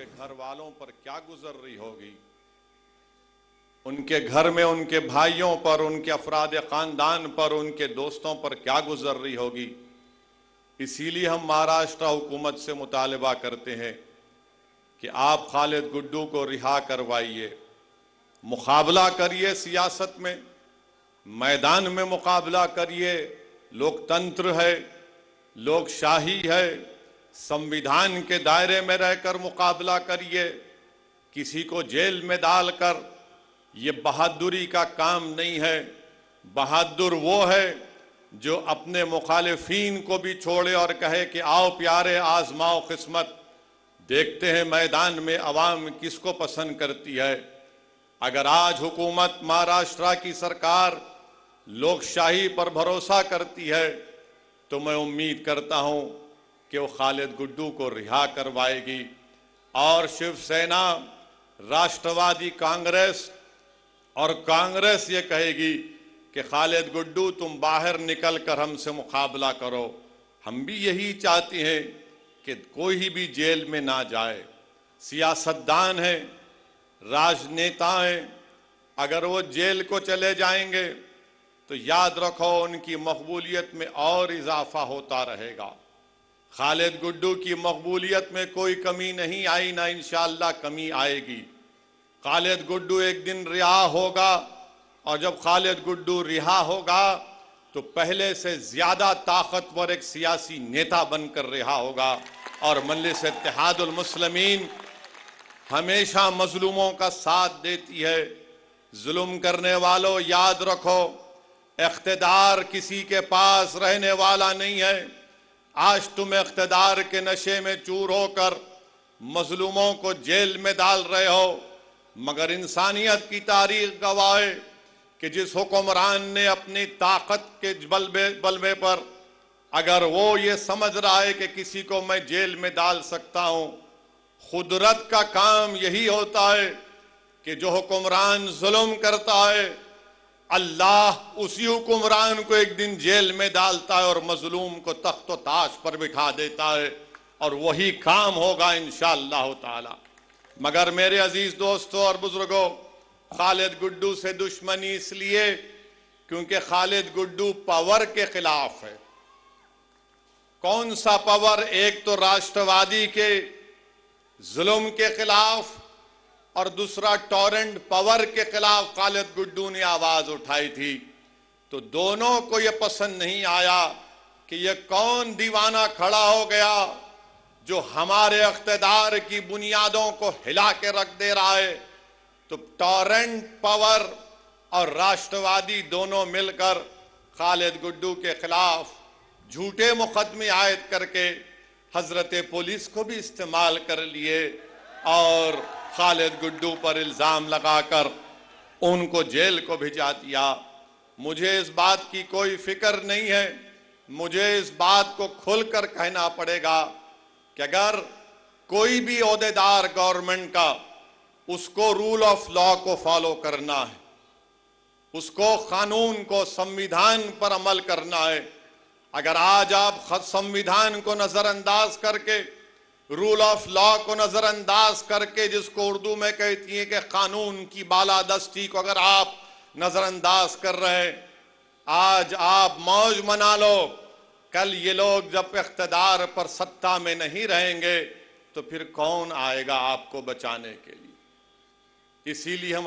کے گھر والوں پر کیا گزر رہی ہوگی، ان کے گھر میں ان کے بھائیوں پر، ان کے افراد خاندان پر، ان کے دوستوں پر کیا گزر رہی ہوگی۔ اسی لیے ہم مہاراشٹر حکومت سے مطالبہ کرتے ہیں کہ آپ خالد گڈو کو رہا کروائیے، مقابلہ کریے، سیاست میں میدان میں مقابلہ کریے، لوکتنتر ہے، لوک شاہی ہے، سمویدھان کے دائرے میں رہ کر مقابلہ کریے۔ کسی کو جیل میں ڈال کر یہ بہادری کا کام نہیں ہے۔ بہادر وہ ہے جو اپنے مخالفین کو بھی چھوڑے اور کہے کہ آؤ پیارے آزماؤ قسمت، دیکھتے ہیں میدان میں عوام کس کو پسند کرتی ہے۔ اگر آج حکومت مہاراشٹر کی سرکار لوک شاہی پر بھروسہ کرتی ہے تو میں امید کرتا ہوں کہ وہ خالد گڈو کو رہا کروائے گی، اور شیو سینا، راشٹروادی کانگریس اور کانگریس یہ کہے گی کہ خالد گڈو تم باہر نکل کر ہم سے مقابلہ کرو۔ ہم بھی یہی چاہتے ہیں کہ کوئی بھی جیل میں نہ جائے۔ سیاستدان ہیں، راجنیتا ہیں، اگر وہ جیل کو چلے جائیں گے تو یاد رکھو ان کی مقبولیت میں اور اضافہ ہوتا رہے گا۔ خالد گڈو کی مقبولیت میں کوئی کمی نہیں آئی، نہ انشاءاللہ کمی آئے گی۔ خالد گڈو ایک دن رہا ہوگا، اور جب خالد گڈو رہا ہوگا تو پہلے سے زیادہ طاقتور ایک سیاسی نیتا بن کر رہا ہوگا، اور مجلس اتحاد المسلمین ہمیشہ مظلوموں کا ساتھ دیتی ہے۔ ظلم کرنے والوں یاد رکھو، اقتدار کسی کے پاس رہنے والا نہیں ہے۔ آج تم اقتدار کے نشے میں چور ہو کر مظلوموں کو جیل میں ڈال رہے ہو، مگر انسانیت کی تاریخ گواہ ہے کہ جس حکمران نے اپنی طاقت کے بلبے پر اگر وہ یہ سمجھ رہا ہے کہ کسی کو میں جیل میں ڈال سکتا ہوں، قدرت کا کام یہی ہوتا ہے کہ جو حکمران ظلم کرتا ہے اللہ اسی حکمران کو ایک دن جیل میں ڈالتا ہے اور مظلوم کو تخت و تاج پر بٹھا دیتا ہے، اور وہی کام ہوگا انشاءاللہ تعالی۔ مگر میرے عزیز دوستوں اور بزرگوں، خالد گڈو سے دشمنی اس لیے کیونکہ خالد گڈو پاور کے خلاف ہے۔ کون سا پاور؟ ایک تو راشٹروادی کے ظلم کے خلاف، اور دوسرا ٹورنٹ پاور کے خلاف خالد گڈو نے آواز اٹھائی تھی۔ تو دونوں کو یہ پسند نہیں آیا کہ یہ کون دیوانہ کھڑا ہو گیا جو ہمارے اقتدار کی بنیادوں کو ہلا کے رکھ دے رہا ہے۔ تو ٹورنٹ پاور اور راشٹروادی دونوں مل کر خالد گڈو کے خلاف جھوٹے مقدمے عائد کر کے حضرت پولیس کو بھی استعمال کر لیے، اور خالد گڈو پر الزام لگا کر ان کو جیل کو بھیجا دیا۔ مجھے اس بات کی کوئی فکر نہیں ہے، مجھے اس بات کو کھل کر کہنا پڑے گا کہ اگر کوئی بھی عہدیدار گورنمنٹ کا، اس کو رول آف لا کو فالو کرنا ہے، اس کو قانون کو، سمویدھان پر عمل کرنا ہے۔ اگر آج آپ سمویدھان کو نظر انداز کر کے، رول آف لا کو نظر انداز کر کے، جس کو اردو میں کہتی ہیں کہ قانون کی بالادستی کو اگر آپ نظر انداز کر رہے ہیں، آج آپ موج منا لو، کل یہ لوگ جب اقتدار پر سطح میں نہیں رہیں گے تو پھر کون آئے گا آپ کو بچانے کے لیے؟ اسی لیے ہم